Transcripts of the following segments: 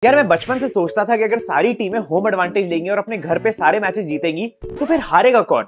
यार मैं बचपन से सोचता था कि अगर सारी टीमें होम एडवांटेज लेंगी और अपने घर पे सारे मैचेस जीतेंगी तो फिर हारेगा कौन।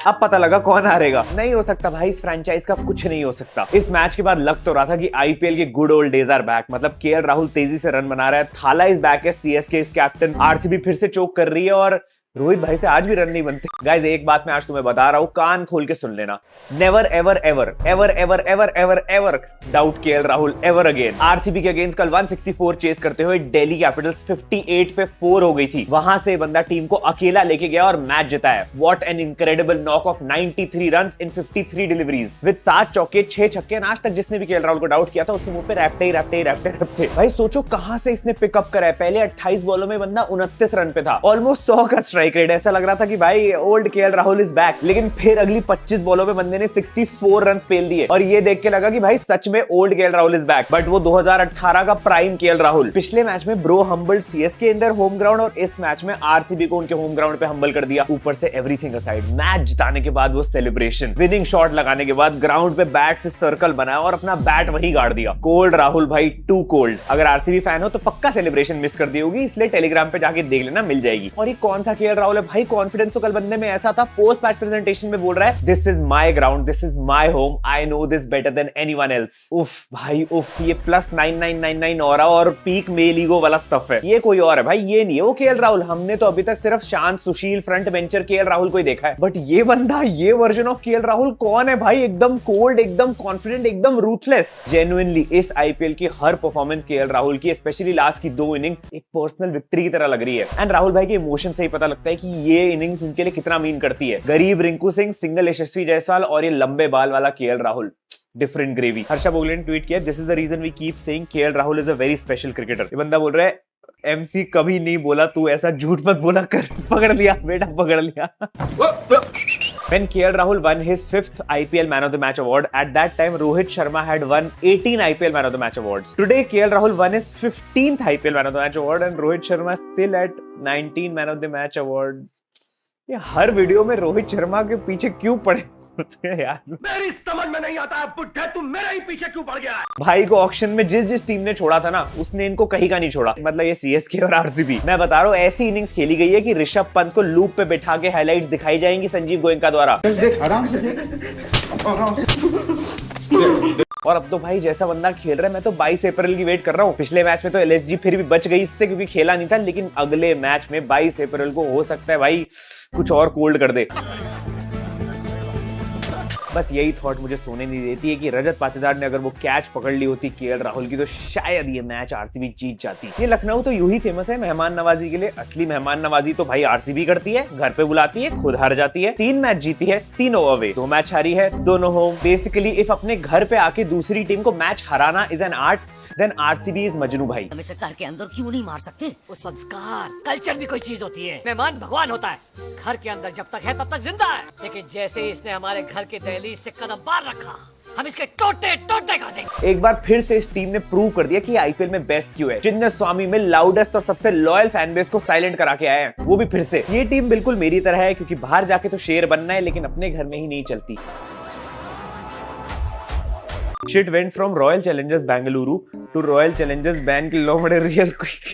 अब पता लगा कौन हारेगा। नहीं हो सकता भाई, इस फ्रेंचाइज का कुछ नहीं हो सकता। इस मैच के बाद लग तो रहा था कि आईपीएल के good old days are back. मतलब केएल राहुल तेजी से रन बना रहा है, थाला इज बैक है, सीएसके इस कैप्टन, आरसीबी फिर से चोक कर रही है और रोहित भाई से आज भी रन नहीं बनते। गाइस एक बात मैं आज तुम्हें बता रहा हूं, कान खोल के सुन लेना। Never ever ever ever ever ever ever ever doubt KL Rahul ever again. RCB के अगेंस्ट कल 164 चेस करते हुए दिल्ली कैपिटल्स 58 पे 4 हो गई थी। वहां से बंदा टीम को अकेला लेके गया और मैच जिताया। What an incredible knock off 93 runs in 53 deliveries with 7 चौके 6 छक्के। आज तक जिसने भी केएल राहुल को डाउट किया था उसके मुंह पे रैप्टे रैप्टे रैप्टे रैप्टे। भाई सोचो कहां से इसने पिकअप करा है। पहले 28 बॉलों में बंदा 29 रन पे था, ऑलमोस्ट 100 का स्ट्राइक रेट। ऐसा लग रहा था कि भाई old KL Rahul is back. लेकिन फिर अगली 25 बॉलों में बंदे ने 64 रन पेल दिए और ये देख के लगा कि भाई सच में old KL Rahul is back. But वो 2018 का प्राइम केएल राहुल। पिछले मैच में bro humbled CSK in their home ground और इस मैच में आरसीबी को उनके होम ग्राउंड पे हम्बल कर दिया। ऊपर से एवरीथिंग असाइड, मैच जिताने के बाद वो सेलिब्रेशन, विनिंग शॉट लगाने के बाद ग्राउंड पे बैट से सर्कल बनाया और अपना बैट वही गाड़ दिया। कोल्ड राहुल भाई, टू कोल्ड। अगर आरसीबी फैन हो तो पक्का सेलिब्रेशन मिस कर दी होगी, इसलिए टेलीग्राम पे जाके देख लेना, मिल जाएगी। और ये कौन सा केएल राहुल है भाई। कॉन्फिडेंस तो कल बंदे में ऐसा था, पोस्ट मैच प्रेजेंटेशन में बोल रहा है this is my ground, this is my home, I know this better than anyone else. उफ भाई उफ, ये प्लस 9999 और पीक मेल ईगो वाला स्टफ है। ये कोई और है भाई, ये नहीं है वो केएल राहुल। हमने तो अभी तक सिर्फ शांत सुशील फ्रंट बेंचर केएल राहुल को ही देखा है, बट ये बंदा, ये वर्जन ऑफ केएल राहुल कौन है भाई। एकदम कोल्ड, एकदम कॉन्फिडेंट, एकदम रूथलेस। जेन्युइनली इस आईपीएल की हर परफॉर्मेंस केएल राहुल की, स्पेशली लास्ट की 2 इनिंग्स, एक पर्सनल विक्ट्री की तरह लग रही है। एंड राहुल भाई के इमोशन से ही पता लगता है कि ये इनिंग्स उनके लिए कितना मीन करती है। गरीब रिंकू सिंह, सिंगल यशस्वी जायसवाल और ये लंबे बाल वाला KL Rahul, different gravy. Harsha Bhogle ने ट्वीट किया, this is the reason we keep saying KL Rahul is a very special cricketer. ये बंदा बोल रहा है एमसी कभी नहीं बोला तू ऐसा झूठ मत बोला कर। पकड़ लिया बेटा, पकड़ लिया। When KL Rahul won his 5th IPL Man of the Match award, at that time Rohit Sharma had won 18 IPL Man of the Match awards. Today KL Rahul won his 15th IPL Man of the Match award and Rohit Sharma still at 19 Man of the Match awards. ये हर video में रोहित शर्मा के पीछे क्यों पड़े होते हैं यार, मेरी समझ में नहीं आता है। बुड्ढे तू मेरे ही पीछे क्यों पड़ गया है। भाई को ऑक्शन में जिस टीम ने छोड़ा था ना, उसने इनको कहीं का नहीं छोड़ा। मतलब ये सीएसके और आरसीबी। मैं बता रहा हूँ ऐसी इनिंग्स खेली गई है कि ऋषभ पंत को लूप पे बिठा के हाइलाइट्स दिखाई जाएंगी संजीव गोयनका द्वारा। और अब तो भाई जैसा बंदा खेल रहा है, मैं तो 22 अप्रैल की वेट कर रहा हूँ। पिछले मैच में तो एलएसजी फिर भी बच गई इससे क्योंकि खेला नहीं था, लेकिन अगले मैच में 22 अप्रैल को हो सकता है भाई कुछ और कोल्ड कर दे। बस यही थॉट मुझे सोने नहीं देती है कि रजत पाटीदार ने अगर वो कैच पकड़ ली होती केएल राहुल की तो शायद ये मैच आरसीबी जीत जाती। ये लखनऊ तो यूं ही फेमस है मेहमान नवाजी के लिए। असली मेहमान नवाजी तो भाई आरसीबी करती है, घर पे बुलाती है, खुद हार जाती है। 3 मैच जीती है, 3 अवे, 2 मैच हारी है, दोनों होम। बेसिकली इफ अपने घर पे आके दूसरी टीम को मैच हराना is an art, then RCB is Majnu भाई। हमें घर के अंदर क्यों नहीं मार सकते। वो संस्कार, कल्चर भी कोई चीज होती है। मेहमान भगवान होता है, घर के अंदर जब तक है तब तक जिंदा है। लेकिन जैसे ही इसने हमारे घर के दहलीज से कदम बाहर रखा, हम इसके टोटे टोटे कर देंगे। एक बार फिर से इस टीम ने प्रूव कर दिया कि आईपीएल में बेस्ट क्यों है। चिन्ह स्वामी में लाउडेस्ट और सबसे लॉयल फैन बेस को साइलेंट करा के आए हैं, वो भी फिर से। ये टीम बिल्कुल मेरी तरह है क्योंकि बाहर जाके तो शेर बनना है, लेकिन अपने घर में ही नहीं चलती। Shit went from Royal Challengers Bengaluru to Royal Challengers Bangalore real quick.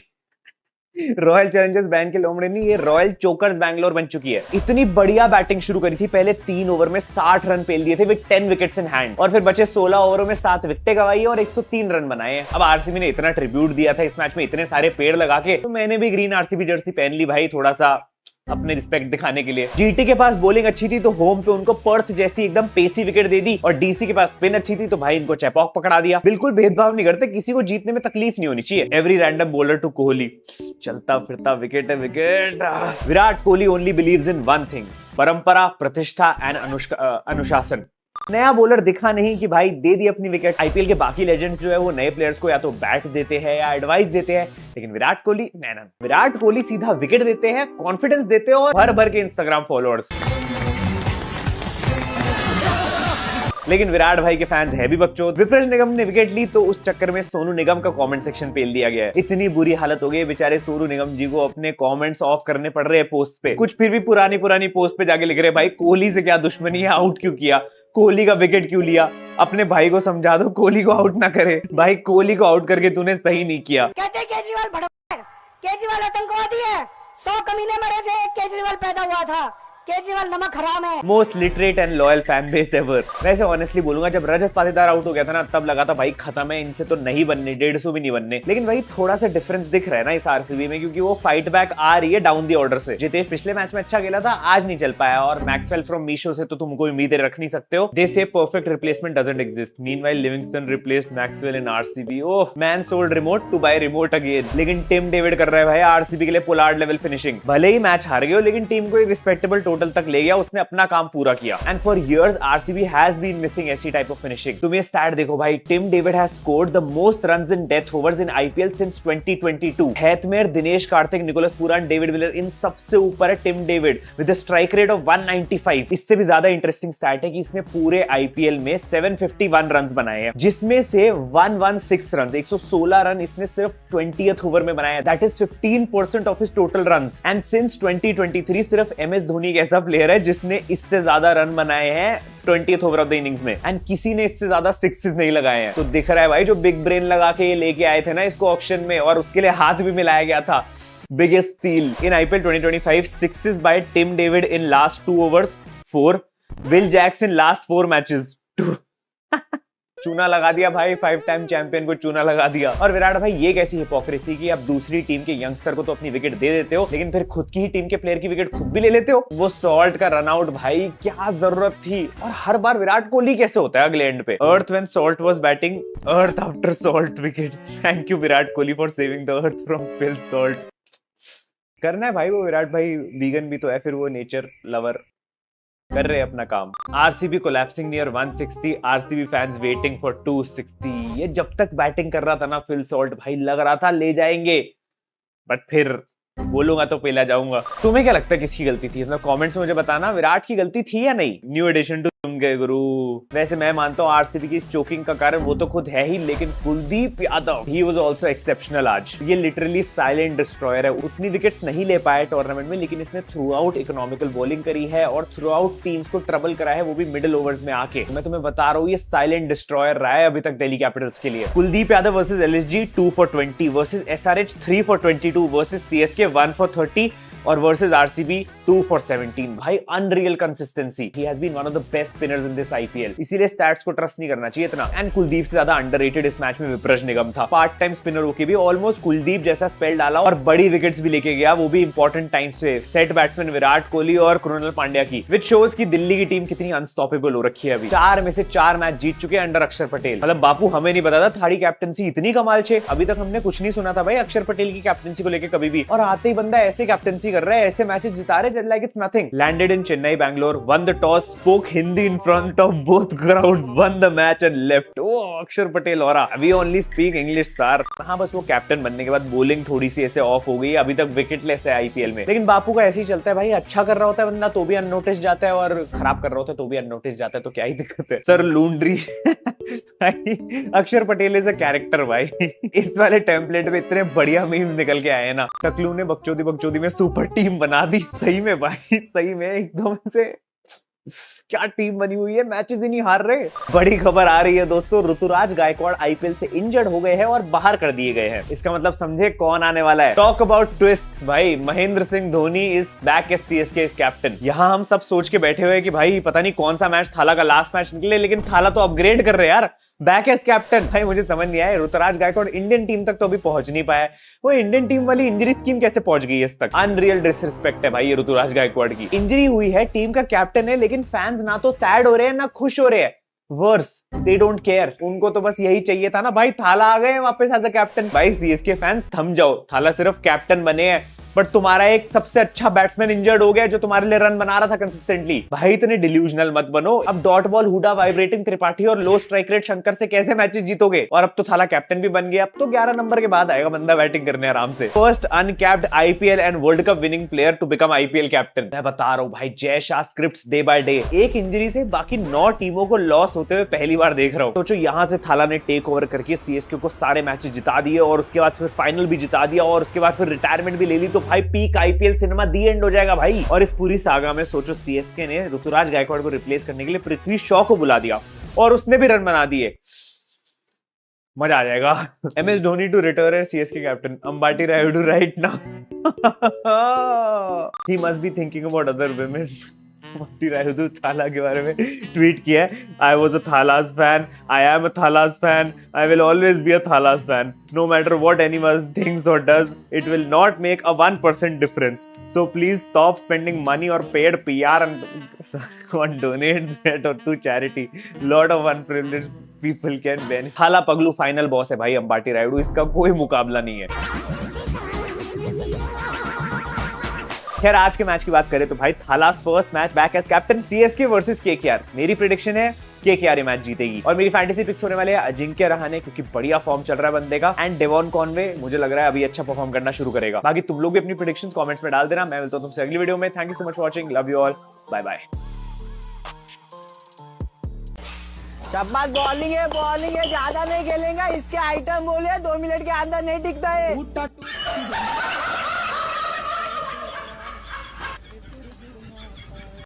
Royal Challengers bank के लोमड़े नहीं, ये रॉयल चोकर्स बैंगलोर बन चुकी है। इतनी बढ़िया बैटिंग शुरू करी थी, पहले 3 ओवर में 60 रन पेल दिए थे विद 10 विकेट्स इन हैंड, और फिर बचे 16 ओवरों में 7 विकेटें गवाई और 103 रन बनाए हैं। अब आरसीबी ने इतना ट्रिब्यूट दिया था इस मैच में, इतने सारे पेड़ लगा के, तो मैंने भी ग्रीन आरसीबी जर्सी पहन ली भाई, थोड़ा सा अपने रिस्पेक्ट दिखाने के लिए। जीटी के पास बॉलिंग अच्छी थी तो होम पे उनको पर्थ जैसी एकदम पेसी विकेट दे दी, और डीसी के पास स्पिन अच्छी थी तो भाई इनको चेपॉक पकड़ा दिया। बिल्कुल भेदभाव नहीं करते, किसी को जीतने में तकलीफ नहीं होनी चाहिए। Every random bowler to Kohli, चलता फिरता विकेट है wicket. Virat Kohli only believes in one thing, परंपरा, प्रतिष्ठा एंड अनुशासन। नया बॉलर दिखा नहीं कि भाई दे दी अपनी विकेट। आईपीएल के बाकी लेजेंड्स जो है वो नए प्लेयर्स को या तो बैट देते हैं या एडवाइस देते हैं, लेकिन विराट कोहली ना, विराट कोहली सीधा विकेट देते हैं, कॉन्फिडेंस देते हैं और भर भर के इंस्टाग्राम फॉलोअर्स। लेकिन विराट भाई के फैंस है भी बकचोद। विप्रेश निगम ने विकेट ली तो उस चक्कर में सोनू निगम का कमेंट सेक्शन पेल दिया गया है। इतनी बुरी हालत हो गई बेचारे सोनू निगम जी को अपने कमेंट्स ऑफ करने पड़ रहे हैं पोस्ट पे। कुछ फिर भी पुरानी पोस्ट पे जाके लिख रहे भाई कोहली से क्या दुश्मनी है, आउट क्यों किया। कोहली का विकेट क्यों लिया? अपने भाई को समझा दो कोहली को आउट ना करे। भाई कोहली को आउट करके तूने सही नहीं किया। कहते केजरीवाल भड़क, केजरीवाल आतंकवादी है, 100 कमीने मरे थे, केजरीवाल पैदा हुआ था, केजरीवाल नमक हराम है। Most literate and loyal fan base ever. वैसे ऑनेस्टली बोलूंगा, जब रजत पाटीदार आउट हो गया था ना, तब लगा था भाई खत्म है, इनसे तो नहीं बनने, 150 भी नहीं बनने। लेकिन भाई थोड़ा सा डिफरेंस दिख रहा है ना इस आरसीबी में, क्योंकि वो फाइट बैक आ रही है डाउन दी ऑर्डर से। जितेश पिछले मैच में अच्छा खेला था, आज नहीं चल पाया, और मैक्सवेल फ्रॉम मीशो से तो तुम कोई उम्मीदें रख नहीं सकते हो। They say perfect replacement doesn't exist. Meanwhile Livingstone replaced Maxwell in RCB. Oh man sold remote to buy remote again. लेकिन टिम डेविड कर रहा है भाई आरसीबी के लिए पोलार्ड लेवल फिनिशिंग। भले ही मैच हार गए हो, लेकिन टीम को एक रिस्पेक्टेबल टोटल तक ले गया, उसने अपना काम पूरा किया। And for years RCB has been missing ऐसी टाइप ऑफ फिनिशिंग। तुम ये स्टैट देखो भाई, Tim David has scored the most runs in death overs in IPL since 2022। Hetmyer, Dinesh Karthik, Nicholas Pooran, David Miller, इन सबसे ऊपर है Tim David with a strike rate of 195। इससे भी ज्यादा इंटरेस्टिंग स्टैट है कि इसने पूरे आईपीएल में 751 रन्स बनाए हैं, जिसमें से 116 रन्स, 116 रन इसने सिर्फ 20th ओवर में बनाया। That is 15% of his total runs. And since 2023 सिर्फ एमएस धोनी एक ऐसा प्लेयर है जिसने इससे ज्यादा रन बनाए हैं 20th over of the innings में, एंड किसी ने इससे ज्यादा सिक्सेस नहीं लगाए हैं। तो दिख रहा है भाई, जो बिग ब्रेन लगा के ये लेके आए थे ना इसको ऑक्शन में, और उसके लिए हाथ भी मिलाया गया था, biggest steal in IPL 2025, sixes by Tim David in last 2 overs 4, Will Jacks in last 4 matches 2। चूना लगा दिया भाई, 5 टाइम चैंपियन को चूना लगा दिया। और विराट भाई ये कैसी हिपोक्रेसी कि आप दूसरी टीम के यंगस्टर को तो अपनी विकेट दे देते हो, लेकिन फिर खुद की ही टीम के प्लेयर की विकेट खुद भी ले लेते हो। वो सॉल्ट का रन आउट भाई, क्या जरूरत थी? और हर बार विराट कोहली कैसे होता है अगले एंड पे? Earth when Salt was batting, earth after Salt wicket. Thank you Virat Kohli for saving the earth from Phil Salt. करना है भाई, वो विराट भाई वीगन भी तो है, फिर वो नेचर लवर, कर रहे अपना काम। RCB collapsing near 160, RCB fans waiting for 260। ये जब तक बैटिंग कर रहा था ना फिल सॉल्ट, भाई लग रहा था ले जाएंगे, बट फिर बोलूंगा तो पहला जाऊंगा। तुम्हें क्या लगता है किसकी गलती थी? मतलब कमेंट्स में मुझे बताना, विराट की गलती थी या नहीं? न्यू एडिशन टू तुम गए गुरु। वैसे मैं मानता हूँ आरसीबी की इस चोकिंग का कारण वो तो खुद है ही, लेकिन Kuldeep Yadav he was also exceptional आज। ये लिटरली साइलेंट डिस्ट्रॉयर है। उतनी विकेट्स नहीं ले पाया टूर्नामेंट में, लेकिन इसने थ्रू आउट इकोनॉमिकल बॉलिंग करी है और थ्रू आउट टीम्स को ट्रबल करा है, वो भी मिडिल ओवर्स में आके। मैं तुम्हें बता रहा हूँ, ये साइलेंट डिस्ट्रॉयर रहा है अभी तक दिल्ली कैपिटल्स के लिए। Kuldeep Yadav versus LSG 2 for 20, versus SRH 3 for 22, versus CSK 1 for 30, और वर्सेस आरसीबी 2 for 17। भाई unreal consistency. He has been one of the best spinners in this IPL, इसीलिए स्टैट्स को ट्रस्ट नहीं करना चाहिए इतना। एंड कुलदीप से ज्यादा अंडररेटेड इस मैच में विप्रज निगम था। पार्ट टाइम स्पिनर होके भी ऑलमोस्ट कुलदीप जैसा स्पेल डाला और बड़ी विकेट्स भी लेके गया, वो भी इंपॉर्टेंट टाइम्स पे। सेट बैट्समैन विराट कोहली और कृणाल पांड्या की, विच शोज की दिल्ली की टीम कितनी अनस्टॉपेबल हो रखी है। अभी 4 में से 4 मैच जीत चुके हैं अंडर अक्षर पटेल। मतलब बापू हमें नहीं पता था थाड़ी कैप्टनसी इतनी कमाल छे, अभी तक हमने कुछ नहीं सुना था भाई अक्षर पटेल की कैप्टनसी को लेकर कभी भी, और आते ही बंदा ऐसे कैप्टनसी कर रहा है, ऐसे मैचेस जिता रहे like it's nothing. Landed in Chennai Bangalore, won the toss, spoke Hindi in front of both grounds, won the match and left. ओ अक्षर पटेल और अभी ओनली स्पीक इंग्लिश सर। हाँ बस वो कैप्टन बनने के बाद बोलिंग थोड़ी सी ऐसे ऑफ हो गई, अभी तक विकेटलेस है आईपीएल में। लेकिन बापू का ऐसे ही चलता है भाई, अच्छा कर रहा होता है बंदा तो भी अननोटिस जाता है, और खराब कर रहा होता है तो भी अननोटिस जाता है, तो क्या ही दिक्कत है सर। लूंड्री अक्षर पटेल इज अ कैरेक्टर भाई। इस वाले टेम्पलेट में इतने बढ़िया मीम्स निकल के आए हैं ना। टकलू ने बकचोदी में सुपर टीम बना दी, सही में भाई, सही में एकदम से क्या टीम बनी हुई है, मैचेस ही नहीं हार रहे। बड़ी खबर आ रही है दोस्तों, ऋतुराज गायकवाड़ आईपीएल से इंजर्ड हो गए हैं और बाहर कर दिए गए हैं। इसका मतलब समझे कौन आने वाला है। टॉक अबाउट ट्विस्ट्स भाई, Mahendra Singh Dhoni is back as CSK captain. यहाँ हम सब सोच के बैठे हुए कि भाई पता नहीं कौन सा मैच थाला का लास्ट मैच निकले, लेकिन थाला तो अपग्रेड कर रहे यार, बैक एज कैप्टन। भाई मुझे समझ नहीं आया, ऋतुराज गायकवाड़ इंडियन टीम तक तो अभी पहुंच नहीं पाया, वो इंडियन टीम वाली इंजरी स्कीम कैसे पहुंच गई इस तक? अनरियल डिसरिस्पेक्ट है भाई ये ऋतुराज गायकवाड़ की। इंजरी हुई है, टीम का कैप्टन है, लेकिन फैंस ना तो सैड हो रहे हैं ना खुश हो रहे हैं। Worse, they don't care. उनको तो बस यही चाहिए था ना भाई, थाला आ गए वापस एज अ कैप्टन। भाई सीएसके फैंस थम जाओ, थाला सिर्फ कैप्टन बने हैं, बट तुम्हारा एक सबसे अच्छा बैट्समैन इंजर्ड हो गया जो तुम्हारे लिए रन बना रहा था कंसिस्टेंटली। भाई इतने डिल्यूजनल मत बनो। अब dot ball, Hooda, vibrating Tripathi और लो स्ट्राइक रेट शंकर से कैसे मैचेस जीतोगे? और अब तो थाला कैप्टन भी बन गया, अब तो 11 नंबर के बाद आएगा बंदा बैटिंग करने आराम से। First uncapped IPL and World Cup winning player to become IPL captain. मैं बता रहा हूँ भाई, Jay Shah scripts day by day. एक इंजरी से बाकी 9 टीमों को लॉस होते हुए पहली बार देख रहा हूँ। सोचो यहाँ से थाला ने टेक ओवर करके सीएसके को सारे मैचेस जिता दिए, और उसके बाद फिर फाइनल भी जिता दिया, और उसके बाद फिर रिटायरमेंट भी ले ली, तो भाई peak IPL cinema the and हो जाएगा भाई। और इस पूरी सागा में सोचो सीएसके ने ऋतुराज गायकवाड़ को रिप्लेस करने के लिए पृथ्वी शॉ को बुला दिया और उसने भी रन बना दिए, मजा आ जाएगा। MS Dhoni to retire as CSK captain, Ambati Rayudu right now, he must be thinking about other women. Ambati Rayudu Thala के बारे में ट्वीट किया है, I was a Thala's fan, I am a Thala's fan, I will always be a Thala's fan, no matter what anyone thinks or does, it will not make a 1% difference, so please stop spending money or paid PR and donate that or to charity, lot of unprivileged people can benefit। थाला पगलू final boss है भाई अंबाटी रायुडू, इसका कोई मुकाबला नहीं है। खैर आज के मैच की बात करें तो भाई Thala's first match back as captain CSK versus KKR. मेरी प्रेडिक्शन है केकेआर ये मैच जीतेगी और मेरी फैंटेसी पिक्स होने वाले है अजिंक्य रहाणे, क्योंकि बढ़िया फॉर्म चल रहा है बंदे का, एंड डेवॉन कॉनवे मुझे लग रहा है अभी अच्छा परफॉर्म करना शुरू करेगा। बाकी तुम लोग भी अपनी प्रेडिक्शंस कमेंट्स में डाल देना। मैं मिलता हूं तुमसे अगली वीडियो में। Thank you so much for watching, love you all, bye bye. शाबाश, बॉलिंग है, ज्यादा नहीं खेलेंगे, इसके आइटम बोले 2 मिनट के अंदर नहीं टिकता है।